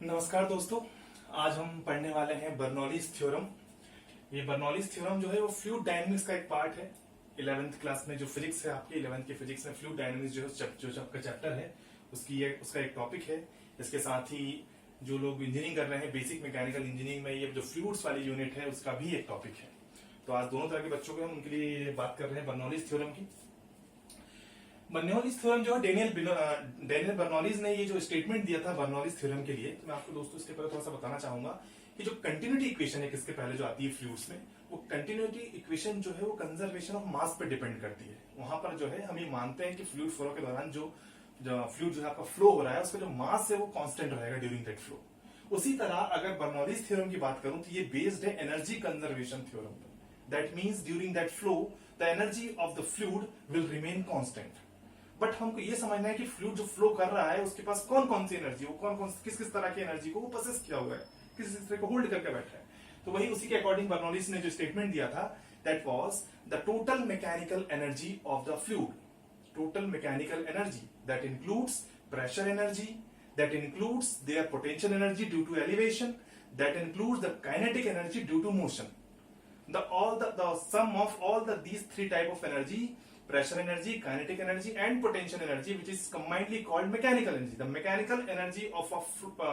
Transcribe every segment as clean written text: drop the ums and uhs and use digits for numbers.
नमस्कार दोस्तों। आज हम पढ़ने वाले हैं बर्नौलीज थ्योरम। ये बर्नौलीज थ्योरम जो है वो फ्लूइड डायनेमिक्स का एक पार्ट है। 11th क्लास में जो फिजिक्स है, आपकी 11th की फिजिक्स में फ्लूइड डायनेमिक्स जो आपका चैप्टर है उसका एक टॉपिक है। इसके साथ ही जो लोग इंजीनियरिंग कर रहे हैं, बेसिक मैकेनिकल इंजीनियरिंग में ये जो फ्लूइड्स वाली यूनिट है उसका भी एक टॉपिक है। तो आज दोनों तरह के बच्चों को हम उनके लिए बात कर रहे हैं बर्नौलीज थ्योरम की। बर्नौलीज थ्योरम जो है डेनियल बर्नौलीज ने ये जो स्टेटमेंट दिया था बर्नौलीज थ्योरम के लिए, तो मैं आपको दोस्तों इसके पहले थोड़ा सा बताना चाहूंगा कि जो कंटिन्यूटी इक्वेशन है किसके पहले जो आती है फ्लूइड्स में, वो कंटिन्यूटी इक्वेशन जो है वो कंजर्वेशन ऑफ मास पे डिपेंड करती है। वहां पर जो है हम ये मानते हैं कि फ्लूइड फ्लो के दौरान जो फ्लूइड जो है आपका फ्लो हो रहा है उसका जो मास है वो कांस्टेंट रहेगा ड्यूरिंग दैट फ्लो। उसी तरह अगर बर्नौलीज थ्योरम की बात करूं तो ये बेस्ड है एनर्जी कंजर्वेशन थ्योरम पर। That means during that flow the energy of the fluid will remain constant. But हमको ये समझना है कि फ्लूइड जो फ्लो कर रहा है उसके पास कौन कौन सी एनर्जी, वो कौन कौन किस किस तरह की एनर्जी को वो पोसेस किया हुआ है, किस तरह को होल्ड करके बैठा है। तो वही उसी के अकॉर्डिंग बर्नौलीज ने जो स्टेटमेंट दिया था, that was the total mechanical energy of the fluid. Total mechanical energy that includes pressure energy, that includes their potential energy due to elevation, that includes the kinetic energy due to motion. The sum of these three type of energy, pressure energy, kinetic energy and potential energy, which is combinedly called mechanical energy. The mechanical energy of a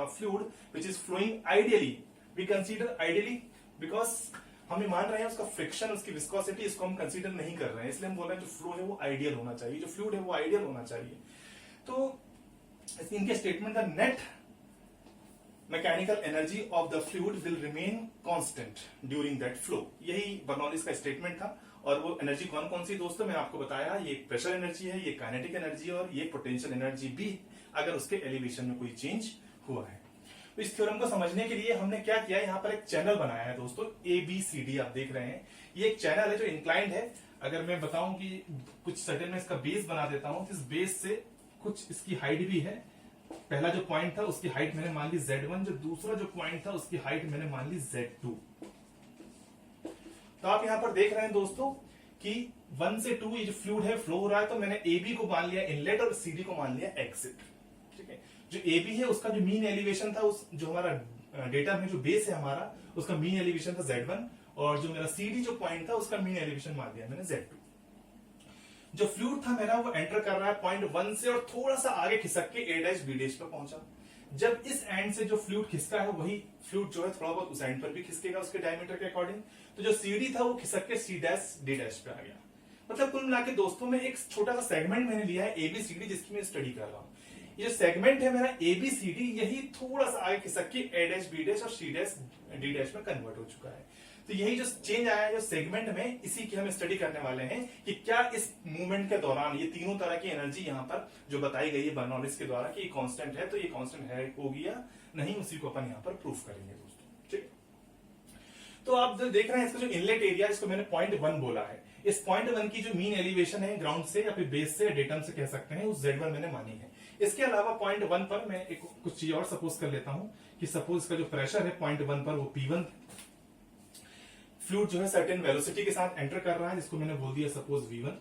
fluid which is flowing ideally, we consider ideally because हम ये मान रहे हैं उसका friction, उसकी viscosity, इसको हम consider नहीं कर रहे हैं, इसलिए हम बोल रहे हैं जो फ्लो है वो आइडियल होना चाहिए, जो फ्लूइड है वो आइडियल होना चाहिए। तो इनके statement the net mechanical energy of the fluid will remain constant during that flow. यही बर्नौलीज का स्टेटमेंट था। और वो एनर्जी कौन कौन सी दोस्तों, मैंने आपको बताया, ये प्रेशर एनर्जी है, ये काइनेटिक एनर्जी और ये पोटेंशियल एनर्जी भी, अगर उसके एलिवेशन में कोई चेंज हुआ है। तो इस थ्योरम को समझने के लिए हमने क्या किया, यहाँ पर एक चैनल बनाया है दोस्तों, ABCD आप देख रहे हैं। ये एक चैनल है जो इंक्लाइंड है। अगर मैं बताऊं कि कुछ सर्टेन में इसका बेस बना देता हूं, तो इस बेस से कुछ इसकी हाइट भी है। पहला जो पॉइंट था उसकी हाइट मैंने मान ली Z1, जो दूसरा जो पॉइंट था उसकी हाइट मैंने मान ली Z2। तो आप यहां पर देख रहे हैं दोस्तों कि 1 से 2 ये जो फ्लूइड है फ्लो हो रहा है, तो मैंने AB को मान लिया इनलेट और CD को मान लिया एग्जिट। ठीक है, जो AB है उसका जो मीन एलिवेशन था, उस जो हमारा डेटा में जो बेस है हमारा, उसका मीन एलिवेशन था Z1, और जो मेरा CD जो पॉइंट था उसका मीन एलिवेशन मान लिया मैंने Z2। जो फ्लूइड था मेरा वो एंटर कर रहा है पॉइंट 1 से और थोड़ा सा आगे खिसक के A', B' पर पहुंचा। जब इस एंड से जो फ्लूइड खिसका है वही फ्लूइड जो है थोड़ा बहुत उस एंड पर भी खिसकेगा उसके डायमीटर के अकॉर्डिंग। तो जो CD था वो खिसक के C', D' पे आ गया। मतलब कुल मिला के दोस्तों में एक छोटा सा सेगमेंट मैंने लिया है ABCD, जिसकी मैं स्टडी कर रहा हूं। ये जो सेगमेंट है मेरा ABCD, यही थोड़ा सा आगे खिसक के A', B' और C', D' में कन्वर्ट हो चुका है। तो यही जो चेंज आया है जो सेगमेंट में, इसी की हम स्टडी करने वाले हैं कि क्या इस मूवमेंट के दौरान ये तीनों तरह की एनर्जी यहाँ पर जो बताई गई है बर्नौलीज के द्वारा कि ये कांस्टेंट है, तो ये कांस्टेंट है होगी या नहीं, उसी को अपन यहाँ पर प्रूफ करेंगे दोस्तों। ठीक, तो आप जो देख रहे हैं इसका जो इनलेट एरिया, इसको मैंने पॉइंट 1 बोला है। इस पॉइंट 1 की जो मीन एलिवेशन है ग्राउंड से या फिर बेस से, डेटम से कह सकते हैं, उस Z1 मैंने मानी है। इसके अलावा पॉइंट 1 पर मैं एक कुछ चीज और सपोज कर लेता हूं कि सपोज इसका जो प्रेशर है पॉइंट 1 पर वो P1, फ्लूइड जो है सर्टेन वेलोसिटी के साथ एंटर कर रहा है, जिसको मैंने बोल दिया सपोज V1,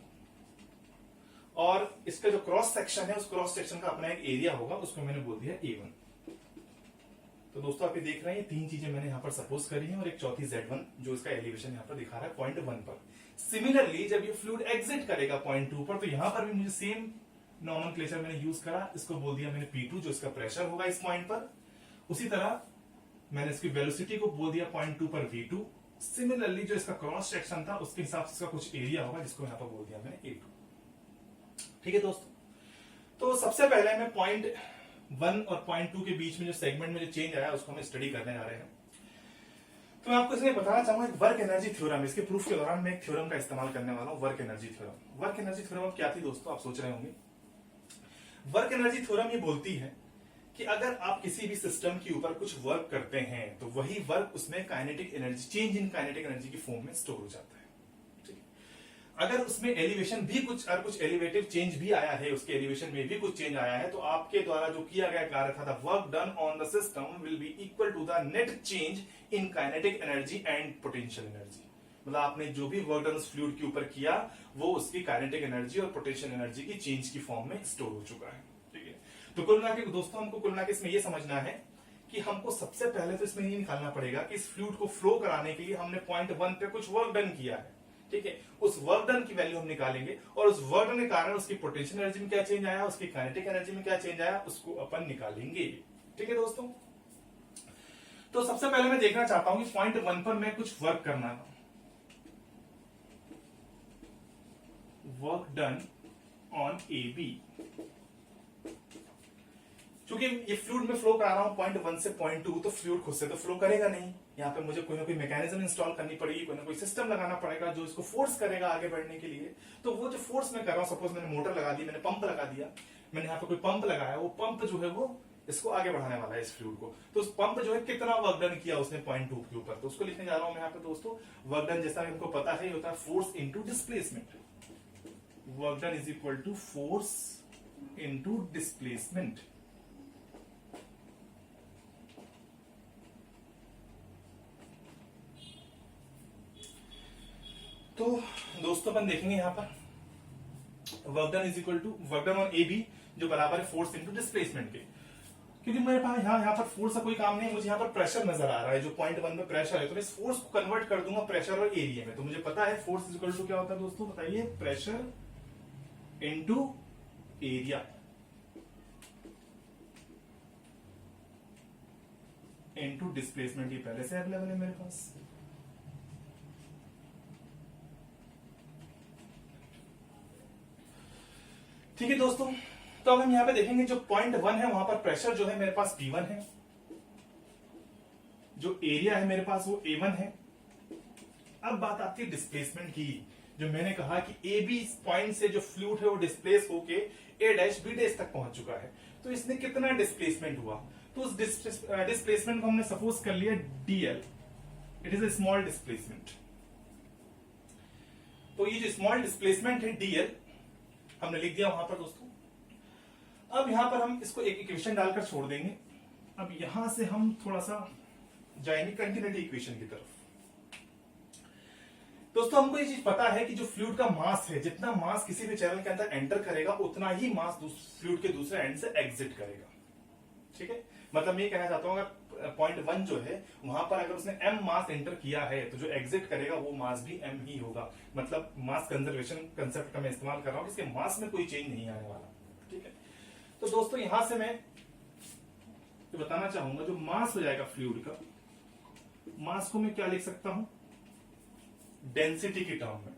और इसका जो क्रॉस सेक्शन है उस क्रॉस सेक्शन का अपना एक एरिया होगा, उसको मैंने बोल दिया A1। तो दोस्तों आप ये देख रहे हैं, ये तीन चीजें मैंने यहाँ पर सपोज करी हैं और एक चौथी Z1 जो इसका एलिवेशन यहाँ पर दिखा रहा है पॉइंट 1 पर। सिमिलरली जब ये फ्लूइड एग्जिट करेगा पॉइंट 2 पर, तो यहां पर भी मुझे सेम नॉमेनक्लेचर मैंने यूज करा, इसको बोल दिया मैंने P2 जो इसका प्रेशर होगा इस पॉइंट पर। उसी तरह मैंने इसकी वेलोसिटी को बोल दिया पॉइंट 2 पर V2। सिमिलरली जो इसका क्रॉस सेक्शन था उसके हिसाब से इसका कुछ एरिया होगा, जिसको यहां पर बोल दिया मैंने A2। ठीक है दोस्तों, तो सबसे पहले मैं पॉइंट 1 और पॉइंट 2 के बीच में जो सेगमेंट में जो चेंज आया उसको हम स्टडी करने जा रहे हैं। तो मैं आपको इसमें बताना चाहूंगा एक वर्क एनर्जी थ्योरम। इसके प्रूफ के दौरान मैं एक थ्योरम का इस्तेमाल करने वाला हूं, work energy theorem. Work energy theorem क्या थी दोस्तों, आप सोच रहे होंगे। वर्क एनर्जी थ्योरम ये बोलती है कि अगर आप किसी भी सिस्टम के ऊपर कुछ वर्क करते हैं तो वही वर्क उसमें kinetic energy, change in kinetic energy की फॉर्म में स्टोर हो जाता है। ठीक है, अगर उसमें एलिवेशन भी कुछ एलिवेटिव चेंज भी आया है, उसके एलिवेशन में भी कुछ चेंज आया है, तो आपके द्वारा जो किया गया कार्य था, the work done on the system will be equal to the net change in kinetic energy and potential energy. मतलब आपने जो भी वर्क डन उस फ्लूइड के ऊपर किया वो उसकी काइनेटिक एनर्जी और पोटेंशियल एनर्जी की चेंज की फॉर्म में स्टोर हो चुका है। ठीक है, तो कुल मिला के दोस्तों हमको कुल मिला के इसमें यह समझना है कि कि हमको सबसे पहले तो इसमें ये निकालना पड़ेगा कि इस फ्लूइड को फ्लो कराने के लिए हमने पॉइंट 1 पे कुछ वर्क डन किया है, ठीक है। उस वर्क डन की वैल्यू हम निकालेंगे और उस वर्क डन के कारण उसकी पोटेंशियल एनर्जी में क्या चेंज आया, उसकी काइनेटिक एनर्जी में क्या चेंज आया, उसको अपन निकालेंगे, ठीक है दोस्तों। तो सबसे पहले मैं देखना चाहता हूं कि पॉइंट 1 पर मैं कुछ वर्क करना है, work done on A B. क्योंकि ये फ्लूइड में फ्लो करा रहा हूं पॉइंट 1 से पॉइंट 2, तो फ्लूइड खुद से तो फ्लो करेगा नहीं, यहाँ पे मुझे कोई ना कोई मैकेनिज्म इंस्टॉल करनी पड़ेगी, कोई ना कोई सिस्टम लगाना पड़ेगा जो इसको फोर्स करेगा आगे बढ़ने के लिए। तो वो जो फोर्स मैं कर रहा हूं, सपोज मैंने मोटर लगा दी, मैंने पंप लगा दिया, मैंने यहाँ पे कोई पंप लगाया, वो पंप जो है वो इसको आगे बढ़ाने वाला है इस फ्लूइड को। तो उस पंप जो है कितना वर्क डन किया उसने पॉइंट 2 के ऊपर, तो उसको लिखने जा रहा हूं मैं यहाँ पे दोस्तों। वर्क डन जैसा हमको पता है होता है force into displacement. Work done is equal to force into displacement. तो दोस्तों अपन देखेंगे यहां पर work done is equal to work done on A B जो बराबर है फोर्स इंटू डिस्प्लेसमेंट के। क्योंकि मेरे पास यहाँ पर फोर्स का कोई काम नहीं, मुझे यहाँ पर प्रेशर नजर आ रहा है जो पॉइंट 1 में प्रेशर है, तो मैं इस फोर्स को कन्वर्ट कर दूंगा प्रेशर और एरिया में। तो मुझे पता है फोर्स इज इक्वल टू क्या होता है दोस्तों, बताइए, pressure into area into displacement. ये पहले से अवेलेबल है मेरे पास। ठीक है दोस्तों, तो अब हम यहां पे देखेंगे जो पॉइंट 1 है वहां पर प्रेशर जो है मेरे पास P1 है, जो एरिया है मेरे पास वो A1 है। अब बात आती है डिस्प्लेसमेंट की, जो मैंने कहा कि ए बी पॉइंट से जो फ्लूइड है वो डिस्प्लेस होके ए डैश बी डैश तक पहुंच चुका है। तो इसने कितना डिस्प्लेसमेंट हुआ, तो उस डिस्प्लेसमेंट को हमने सपोज कर लिया DL, it is a small displacement. तो ये जो स्मॉल डिस्प्लेसमेंट है डीएल हमने लिख दिया वहां पर दोस्तों। अब यहां पर हम इसको एक इक्वेशन डालकर छोड़ देंगे। अब यहां से हम थोड़ा सा जाएंगे कंटिन्यूटी इक्वेशन की तरफ। दोस्तों हमको ये चीज पता है कि जो फ्लूइड का मास है, जितना मास किसी भी चैनल के अंदर एंटर करेगा उतना ही मास फ्लूइड के दूसरे एंड से एग्जिट करेगा, ठीक है। मतलब मैं ये कहना चाहता हूं अगर पॉइंट 1 जो है वहां पर अगर उसने m मास एंटर किया है तो जो एग्जिट करेगा वो मास भी m ही होगा। मतलब मास कंजर्वेशन कंसेप्ट का मैं इस्तेमाल कर रहा हूं, इसके मास में कोई चेंज नहीं आने वाला, ठीक है। तो दोस्तों यहां से मैं तो बताना चाहूंगा जो मास हो जाएगा फ्लूइड का, मास को मैं क्या लिख सकता हूं, डेंसिटी की टर्म में,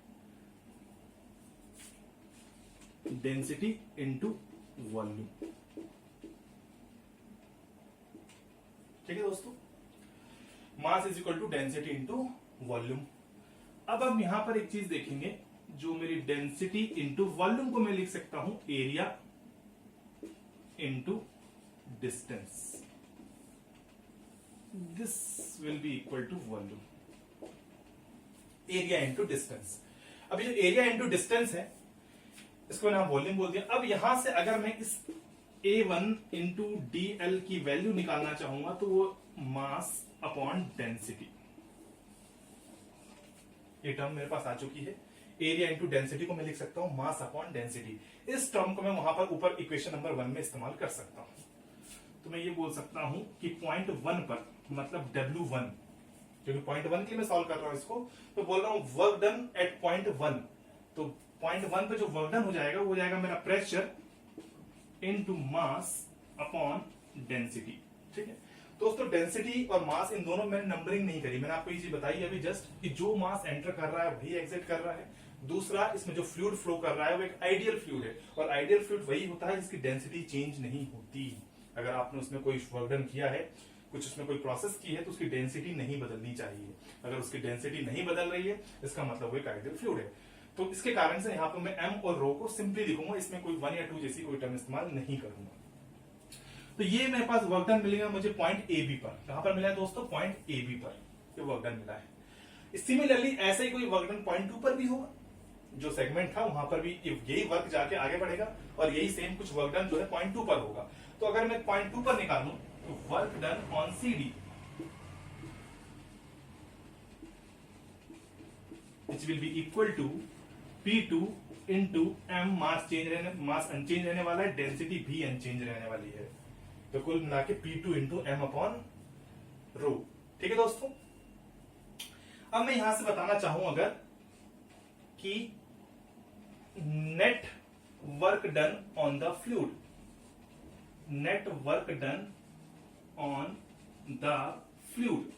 डेंसिटी इंटू वॉल्यूम, ठीक है दोस्तों। Mass is equal to density into volume. अब हम यहां पर एक चीज देखेंगे, जो मेरी डेंसिटी इंटू वॉल्यूम को मैं लिख सकता हूं area into distance, this will be equal to volume, area into distance. अब ये जो एरिया इंटू डिस्टेंस है इसको मैंने वॉल्यूम बोल दिया। अब यहां से अगर मैं इस A1 इंटू DL की वैल्यू निकालना चाहूंगा तो वो मास अपॉन डेंसिटी, ये टर्म मेरे पास आ चुकी है। एरिया इंटू डेंसिटी को मैं लिख सकता हूं मास अपॉन डेंसिटी। इस टर्म को मैं वहां पर ऊपर इक्वेशन नंबर 1 में इस्तेमाल कर सकता हूं। तो मैं ये बोल सकता हूं कि पॉइंट 1 पर मतलब W1, क्योंकि पॉइंट 1 के लिए मैं सॉल्व कर रहा हूं इसको, तो बोल रहा हूं वर्क डन एट पॉइंट 1। तो पॉइंट 1 पे जो वर्क डन हो जाएगा वो जाएगा मेरा pressure into mass upon density, ठीक है दोस्तों। डेंसिटी और मास इन दोनों मैंने नंबरिंग नहीं करी, मैंने आपको ये चीज बताई अभी जस्ट कि जो मास एंटर कर रहा है वही एग्जिट कर रहा है। दूसरा, इसमें जो फ्लूइड फ्लो कर रहा है वो एक आइडियल फ्लूइड है, और आइडियल फ्लूइड वही होता है जिसकी डेंसिटी चेंज नहीं होती। अगर आपने उसमें कोई वर्क डन किया है, कुछ उसमें कोई प्रोसेस की है, तो उसकी डेंसिटी नहीं बदलनी चाहिए। अगर उसकी डेंसिटी नहीं बदल रही है इसका मतलब वो एक आइडियल फ्लूइड है। तो इसके कारण से यहाँ पर मैं m और रो को सिंपली लिखूंगा, इसमें कोई 1 या 2 जैसी कोई टर्म इस्तेमाल नहीं करूंगा। तो ये मेरे पास वर्क डन मिलेगा मुझे पॉइंट ए बी पर। कहां पर मिला है दोस्तों, पॉइंट ए बी पर ये वर्क डन मिला है। सिमिलरली ऐसे ही कोई वर्क डन पॉइंट 2 पर भी होगा, जो सेगमेंट था वहां पर भी यही वर्क जाके आगे बढ़ेगा, और यही सेम कुछ वर्क डन जो है पॉइंट 2 पर होगा। तो अगर मैं पॉइंट 2 पर निकालूं तो work done on C D which will be equal to P2 into M, mass change रहने, मास अनचेंज रहने वाला है, डेंसिटी भी अनचेंज रहने वाली है, तो कुल मिला के P2 into M upon rho. ठीक है दोस्तों, अब मैं यहां से बताना चाहूं अगर कि net work done on the fluid, net work done on the fluid,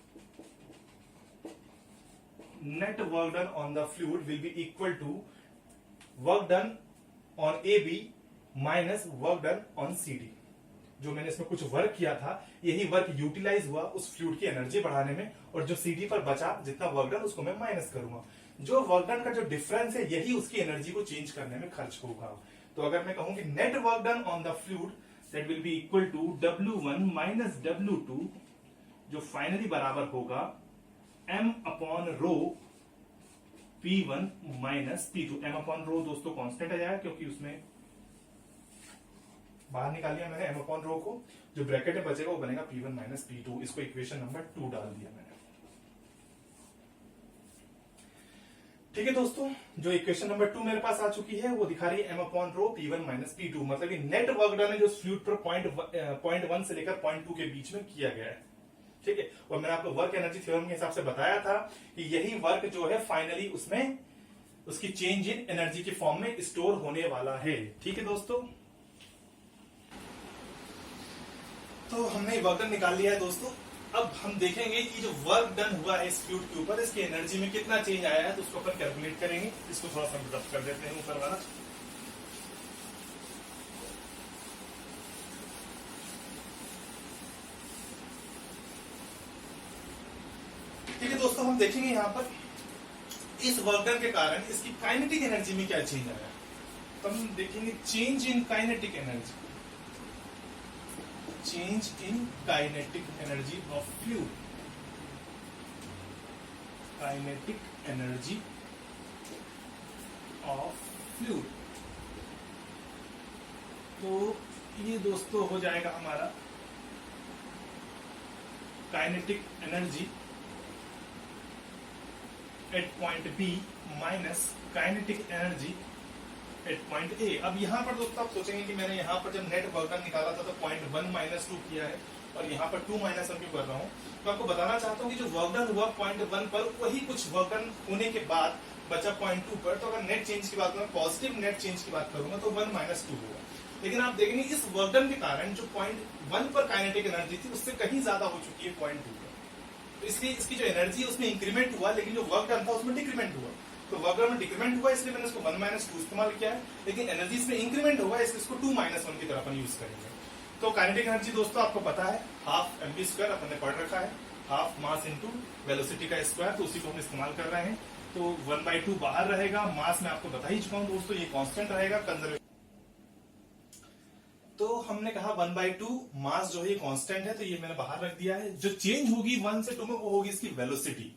net work done on the fluid will be equal to work done on AB minus work done on CD। जो मैंने इसमें कुछ work किया था, यही work utilise हुआ उस fluid की एनर्जी बढ़ाने में, और जो CD पर बचा जितना वर्क डन उसको मैं माइनस करूंगा। जो वर्क डन का जो डिफरेंस है यही उसकी एनर्जी को चेंज करने में खर्च होगा। तो अगर मैं कहूं कि net work done on the fluid that will be equal to W1 minus W2, जो फाइनली बराबर होगा m upon rho P1 minus P2। m upon rho दोस्तों कांस्टेंट आ जाएगा क्योंकि उसमें बाहर निकाल लिया मैंने m अपॉन रो को, जो ब्रैकेट में बचेगा वो बनेगा P1 माइनस P2। इसको इक्वेशन नंबर 2 डाल दिया मैंने। ठीक है दोस्तों, जो इक्वेशन नंबर 2 मेरे पास आ चुकी है वो दिखा रही है m upon rho P1 minus P2, मतलब कि नेट वर्क डन है जो फ्लूइड पर पॉइंट 1 से लेकर पॉइंट 2 के बीच में किया गया है। ठीक है, और मैंने आपको वर्क एनर्जी थ्योरम के हिसाब से बताया था कि यही वर्क जो है फाइनली उसमें उसकी चेंज इन एनर्जी के फॉर्म में स्टोर होने वाला है। ठीक है दोस्तों, तो हमने वर्क डन निकाल लिया है दोस्तों। अब हम देखेंगे कि जो वर्क डन हुआ है इस फ्लूइड के ऊपर, इसकी एनर्जी में कितना चेंज आया है, तो उसको अपन कैलकुलेट करेंगे। इसको थोड़ा सा रफ कर देते हैं ऊपर वाला। ठीक है दोस्तों, हम देखेंगे यहां पर इस वर्क डन के कारण इसकी काइनेटिक एनर्जी में क्या चेंज आया। तो हम देखेंगे change in kinetic energy, change in kinetic energy of fluid, kinetic energy of fluid. तो ये दोस्तों हो जाएगा हमारा kinetic energy at point B minus kinetic energy at point A. अब यहां पर दोस्तों आप सोचेंगे कि मैंने यहां पर जब नेट वर्क डन निकाला था तो पॉइंट 1 माइनस 2 किया है, और यहां पर 2 माइनस 1 क्यों कर रहा हूं। तो आपको बताना चाहता हूं कि जो वर्क डन हुआ पॉइंट 1 पर, वही कुछ वर्क डन होने के बाद बचा पॉइंट 2 पर। तो अगर नेट चेंज की बात करूं, पॉजिटिव नेट चेंज की बात करूंगा तो 1 माइनस 2 होगा। लेकिन आप देखेंगे इस वर्क डन के कारण जो पॉइंट 1 पर काइनेटिक एनर्जी थी उससे कहीं ज्यादा हो चुकी है पॉइंट 2 पर। तो इसलिए इसकी जो एनर्जी है उसमें इंक्रीमेंट हुआ, लेकिन जो वर्क डन था उसमें डिक्रीमेंट हुआ। तो वर्क डन में डिक्रीमेंट हुआ इसलिए मैंने इसको 1 माइनस 2 इस्तेमाल किया है, लेकिन एनर्जी इसमें इंक्रीमेंट हुआ इसलिए इसको 2 माइनस 1 की तरह अपन यूज करेंगे। तो काइनेटिक एनर्जी दोस्तों आपको पता है हाफ mv स्क्वायर अपन ने पढ़ रखा है, हाफ मास इंटू वेलोसिटी का स्क्वायर, तो उसी को हम इस्तेमाल कर रहे हैं। तो 1/2 बाहर रहेगा, मास में आपको बता ही चुका हूं दोस्तों ये कांस्टेंट रहेगा, कंजर्वेटिव। तो हमने कहा 1/2 मास जो है कांस्टेंट है, तो ये मैंने बाहर रख दिया है। जो चेंज होगी 1 से 2 में वो होगी इसकी वेलोसिटी।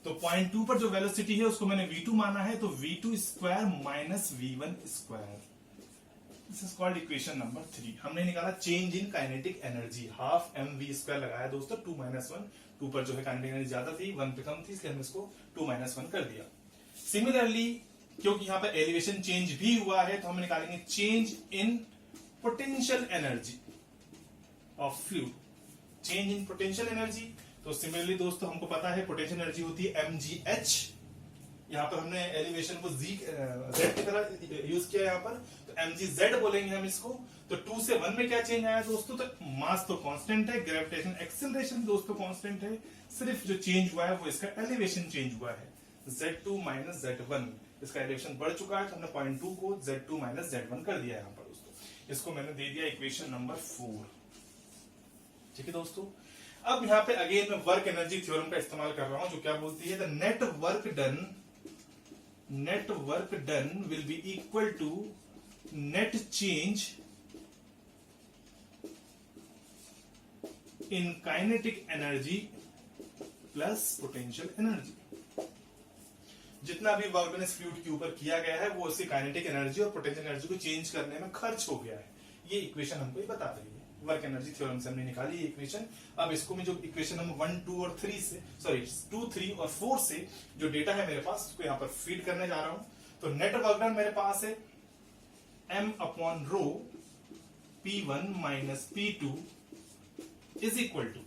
तो पॉइंट 2 पर जो वेलोसिटी है उसको मैंने v2 माना है, तो v2 square minus v1 square, this is called equation number 3। हमने निकाला change in kinetic energy, half mv square लगाया दोस्तों 2 माइनस 1। 2 पर जो है काइनेटिक एनर्जी ज्यादा थी, 1 पे कम थी, इसलिए हमने इसको 2 माइनस 1 कर दिया। सिमिलरली क्योंकि यहाँ पर एलिवेशन चेंज भी हुआ है, तो हम निकालेंगे change in potential energy of fluid, change in potential energy. तो सिमिलरली दोस्तों हमको पता है पोटेंशियल एनर्जी होती है mgh। यहां पर हमने एलिवेशन को z की तरह यूज किया यहां पर, तो mgz बोलेंगे हम इसको। तो 2 से 1 में क्या चेंज आया दोस्तों, तो मास तो कांस्टेंट है, ग्रेविटेशन एक्सेलरेशन दोस्तों कांस्टेंट है, सिर्फ जो चेंज हुआ है वो इसका एलिवेशन चेंज हुआ है, z2 माइनस z1। इसका एलिवेशन बढ़ चुका है तो हमने पॉइंट 2 को z2 माइनस z1 कर दिया यहां पर दोस्तों। इसको मैंने दे दिया इक्वेशन नंबर 4। ठीक है दोस्तों, अब यहां पे अगेन मैं वर्क एनर्जी थ्योरम का इस्तेमाल कर रहा हूं, जो क्या बोलती है, the net work done will be equal to net change in kinetic energy plus potential energy. जितना भी वर्क डन इस फ्लूइड के ऊपर किया गया है वो उसकी काइनेटिक एनर्जी और पोटेंशियल एनर्जी को चेंज करने में खर्च हो गया है। ये इक्वेशन हमको ये बता रही है, वर्क एनर्जी थ्योरम से हमने निकाली ये इक्वेशन। अब इसको मैं जो इक्वेशन नंबर 1, 2 और 3 से, सॉरी 2, 3 और 4 से जो डेटा है मेरे पास उसको यहाँ पर फीड करने जा रहा हूं। तो नेट वर्क डन मेरे पास है m upon rho P1 minus P2 is equal to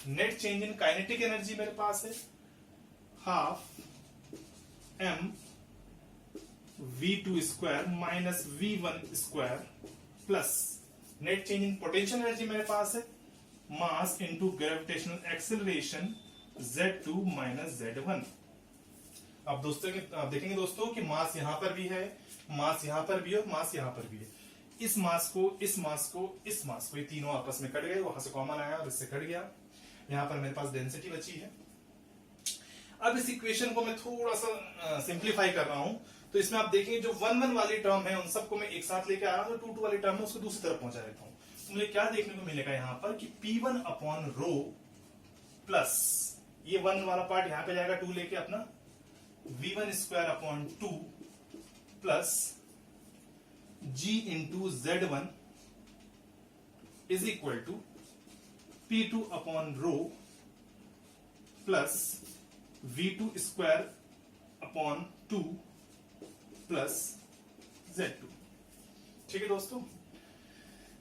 net change in kinetic energy मेरे पास है half m v2 square minus v1 square plus net change in potential energy मेरे पास है mass into gravitational acceleration z2 minus z1। अब दोस्तों आप देखेंगे दोस्तों कि मास यहां पर भी है, मास यहां पर भी है और मास यहां पर भी है। इस मास को इस मास को इस मास को ये तीनों आपस में कट गए, वहां से कॉमन आया और इससे कट गया। यहां पर मेरे पास डेंसिटी बची है। अब इस इक्वेशन को मैं थोड़ा सा सिंप्लीफाई कर रहा हूं, तो इसमें आप देखेंगे जो 1 वाली टर्म है उन सबको मैं एक साथ लेके आ रहा हूं, जो 2 वाली टर्म है उसको दूसरी तरफ पहुंचा देता हूं। तो मुझे क्या देखने को मिलेगा यहां पर कि P1 अपॉन रो प्लस ये 1 वाला पार्ट यहां पे जाएगा 2 लेके अपना v1 square upon 2 plus g into z1 is equal to P2 upon rho plus v2 square upon 2 plus z2। ठीक है दोस्तों,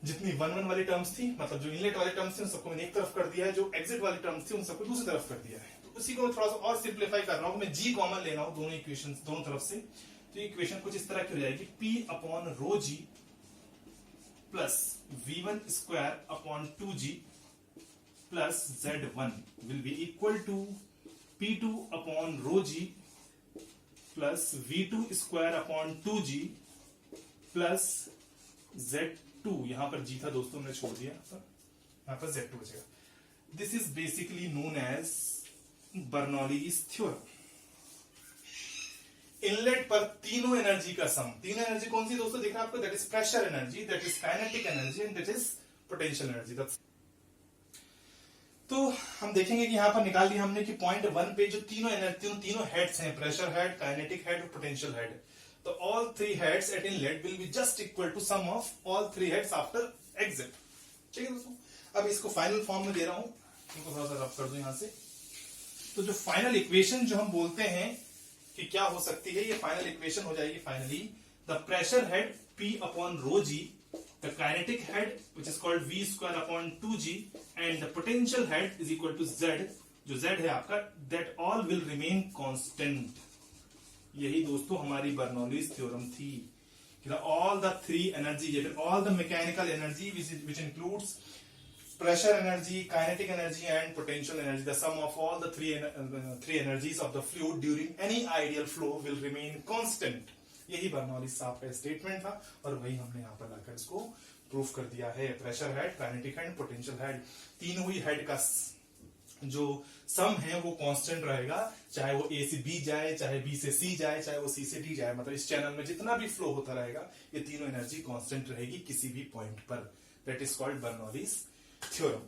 जितनी 1 वाली टर्म्स थी, मतलब जो इनलेट वाली टर्म्स थी उन सबको मैंने एक तरफ कर दिया है, जो एग्जिट वाली टर्म्स थी उन सबको दूसरी तरफ कर दिया है। तो उसी को मैं थोड़ा सा और सिंप्लीफाई कर रहा हूं, मैं g कॉमन ले रहा हूं दोनों इक्वेशन दोनों तरफ से। तो इक्वेशन कुछ इस तरह की हो जाएगी p upon rho g plus v1 square upon 2g plus z1 will be equal to p2 upon rho g plus v2 square upon 2g plus z2। यहां पर g था दोस्तों, मैंने छोड़ दिया, यहां पर z2 बचेगा। This is basically known as Bernoulli's theorem. Inlet पर तीनों एनर्जी का सम, तीनों एनर्जी कौन सी दोस्तों देखा आपको, that is pressure energy, that is kinetic energy and that is potential energy. तो हम देखेंगे कि यहां पर निकाल लिया हमने कि पॉइंट 1 पे जो तीनों हेड्स हैं, प्रेशर हेड, काइनेटिक हेड और पोटेंशियल हेड, तो all 3 heads at inlet will be just equal to sum of all 3 heads after exit. ठीक है दोस्तों, अब इसको फाइनल फॉर्म में दे रहा हूं, इनको थोड़ा सा रफ कर दूं यहां से। तो जो फाइनल इक्वेशन जो हम बोलते हैं कि क्या हो सकती है, ये फाइनल इक्वेशन हो जाएगी finally the pressure head P upon rho g, the kinetic head which is called V square upon 2g and the potential head is equal to Z, जो Z है आपका, that all will remain constant. यही दोस्तों हमारी Bernoulli's theorem थी कि all the 3 energy, all the mechanical energy which includes pressure energy, kinetic energy and potential energy, the sum of all the three energies of the fluid during any ideal flow will remain constant। यही Bernoulli's साहब का statement था और वही हमने यहाँ पर लाकर इसको प्रूफ कर दिया है। Pressure head, kinetic head, potential head, तीनों ही हेड का जो सम है वो कांस्टेंट रहेगा, चाहे वो A से B जाए, चाहे B से C जाए, चाहे वो C से D जाए, मतलब इस चैनल में जितना भी फ्लो होता रहेगा ये तीनों एनर्जी कांस्टेंट रहेगी किसी भी पॉइंट पर। That is called Bernoulli's theorem.